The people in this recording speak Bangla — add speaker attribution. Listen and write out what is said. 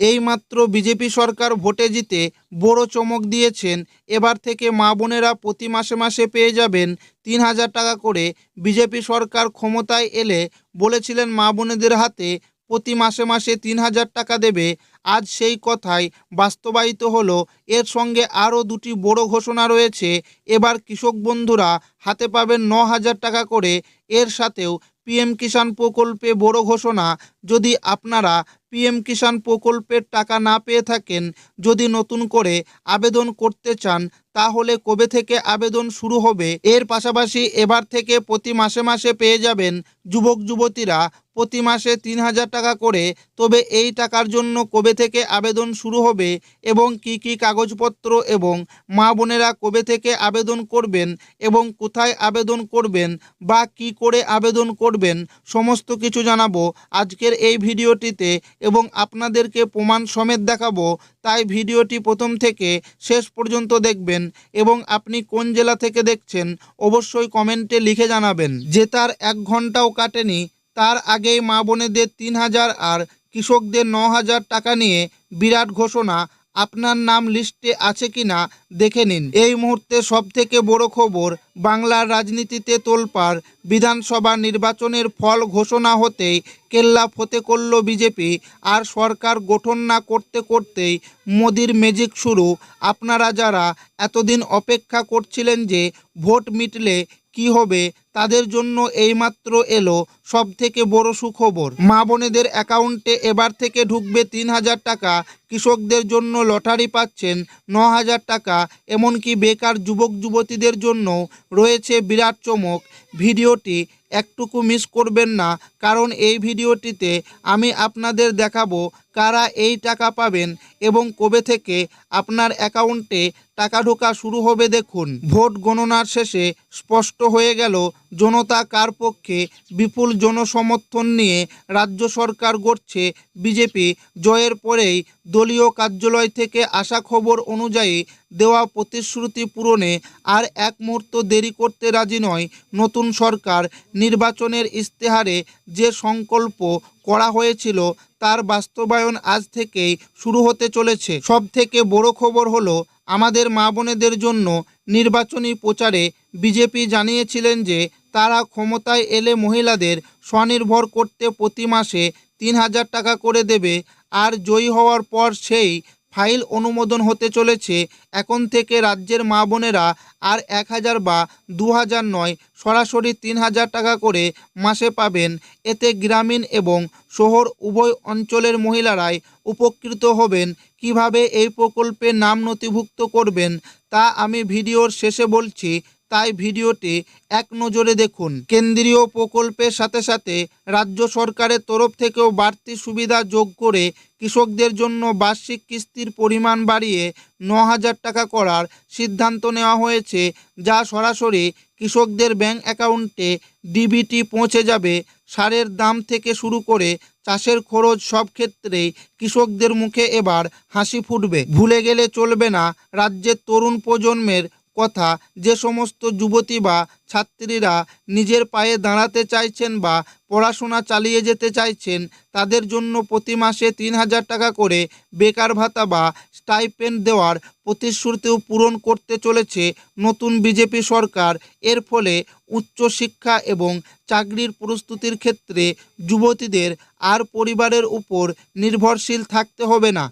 Speaker 1: এইমাত্র বিজেপি সরকার ভোটে জিতে বড় চমক দিয়েছেন। এবার থেকে মা বোনেরা প্রতি মাসে মাসে পেয়ে যাবেন ৩,০০০ টাকা করে। বিজেপি সরকার ক্ষমতায় এলে বলেছিলেন মা বোনেদের হাতে প্রতি মাসে মাসে ৩,০০০ টাকা দেবে। আজ সেই কথাই বাস্তবায়িত হলো। এর সঙ্গে আরও দুটি বড় ঘোষণা রয়েছে। এবার কৃষক বন্ধুরা হাতে পাবেন ৯,০০০ টাকা করে। এর সাথেও পিএম কিষাণ প্রকল্পে বড় ঘোষণা। যদি আপনারা পিএম কিষাণ প্রকল্পের টাকা না পেয়ে থাকেন, যদি নতুন করে আবেদন করতে চান, তাহলে কবে থেকে আবেদন শুরু হবে? এর পাশাপাশি এবার থেকে প্রতি মাসে মাসে পেয়ে যাবেন যুবক যুবতীরা প্রতি মাসে ৩,০০০ টাকা করে। তবে এই টাকার জন্য কবে থেকে আবেদন শুরু হবে এবং কি কি কাগজপত্র এবং মা বোনেরা কবে থেকে আবেদন করবেন এবং কোথায় আবেদন করবেন বা কি করে আবেদন করবেন, সমস্ত কিছু জানাবো আজকের এই ভিডিওটিতে এবং আপনাদেরকে প্রমাণ সমেত দেখাবো। তাই ভিডিওটি প্রথম থেকে শেষ পর্যন্ত দেখবেন এবং আপনি কোন জেলা থেকে দেখছেন অবশ্যই কমেন্টে লিখে জানাবেন। জেতার ১ ঘন্টাও কাটেনি, তার আগেই মা বোনেদের ৩,০০০ আর কৃষকদের ৯,০০০ টাকা নিয়ে বিরাট ঘোষণা। আপনার নাম লিস্টে আছে কি না দেখে নিন। এই মুহূর্তে সবথেকে বড় খবর, বাংলার রাজনীতিতে তোলপাড়। বিধানসভা নির্বাচনের ফল ঘোষণা হতেই কেল্লা ফতে করল বিজেপি। আর সরকার গঠন না করতে করতেই মোদির ম্যাজিক শুরু। আপনারা যারা এতদিন অপেক্ষা করছিলেন যে ভোট মিটলে কি হবে, তাদের জন্য এইমাত্র এলো সবথেকে বড় সুখবর। মা বোনেদের অ্যাকাউন্টে এবার থেকে ঢুকবে ৩,০০০ টাকা। কৃষকদের জন্য লটারি পাচ্ছেন ৯,০০০ টাকা। এমনকি বেকার যুবক যুবতীদের জন্য রয়েছে বিরাট চমক। ভিডিওটি একটুকু মিস করবেন না, কারণ এই ভিডিওটিতে আমি আপনাদের দেখাবো কারা এই টাকা পাবেন এবং কবে থেকে আপনার অ্যাকাউন্টে টাকা ঢোকা শুরু হবে। দেখুন, ভোট গণনার শেষে স্পষ্ট হয়ে গেল জনতা কার পক্ষে। বিপুল জনসমর্থন নিয়ে রাজ্য সরকার গড়ছে বিজেপি। জয়ের পরেই দলীয় কার্যালয় থেকে আসা খবর অনুযায়ী দেওয়া প্রতিশ্রুতি পূরণে আর এক মুহূর্ত দেরি করতে রাজি নয় নতুন সরকার। নির্বাচনের ইশতেহারে যে সংকল্প করা হয়েছিল তার বাস্তবায়ন আজ থেকেই শুরু হতে চলেছে। সবথেকে বড় খবর হলো, আমাদের মা বোনেদের জন্য নির্বাচনী প্রচারে বিজেপি জানিয়েছিলেন যে তারা ক্ষমতায় এলে মহিলাদের স্বনির্ভর করতে প্রতি মাসে ৩,০০০ টাকা করে দেবে। আর জয়ী হওয়ার পর সেই ফাইল অনুমোদন হতে চলেছে। এখন থেকে রাজ্যের মা বোনেরা আর ১,০০০ বা ২,০০০ নয়, সরাসরি ৩,০০০ টাকা করে মাসে পাবেন। এতে গ্রামীণ এবং শহর উভয় অঞ্চলের মহিলারাই উপকৃত হবেন। কিভাবে এই প্রকল্পে নাম নথিভুক্ত করবেন তা আমি ভিডিওর শেষে বলছি, তাই ভিডিওটি এক নজরে দেখুন। কেন্দ্রীয় প্রকল্পের সাথে সাথে রাজ্য সরকারের তরফ থেকেও বাড়তি সুবিধা যোগ করে কৃষকদের জন্য বার্ষিক কিস্তির পরিমাণ বাড়িয়ে ৯,০০০ টাকা করার সিদ্ধান্ত নেওয়া হয়েছে, যা সরাসরি কৃষকদের ব্যাংক অ্যাকাউন্টে ডিবিটি পৌঁছে যাবে। সারের দাম থেকে শুরু করে চাষের খরচ সব ক্ষেত্রেই কৃষকদের মুখে এবার হাসি ফুটবে। ভুলে গেলে চলবে না রাজ্যের তরুণ প্রজন্মের কথা। যে সমস্ত যুবতী বা ছাত্রীরা নিজের পায়ে দাঁড়াতে চাইছেন বা পড়াশোনা চালিয়ে যেতে চাইছেন, তাদের জন্য প্রতি মাসে ৩,০০০ টাকা করে বেকার ভাতা বা স্টাইপেন্ড দেওয়ার প্রতিশ্রুতিও পূরণ করতে চলেছে নতুন বিজেপি সরকার। এর ফলে উচ্চশিক্ষা এবং চাকরির প্রস্তুতির ক্ষেত্রে যুবতীদের আর পরিবারের উপর নির্ভরশীল থাকতে হবে না।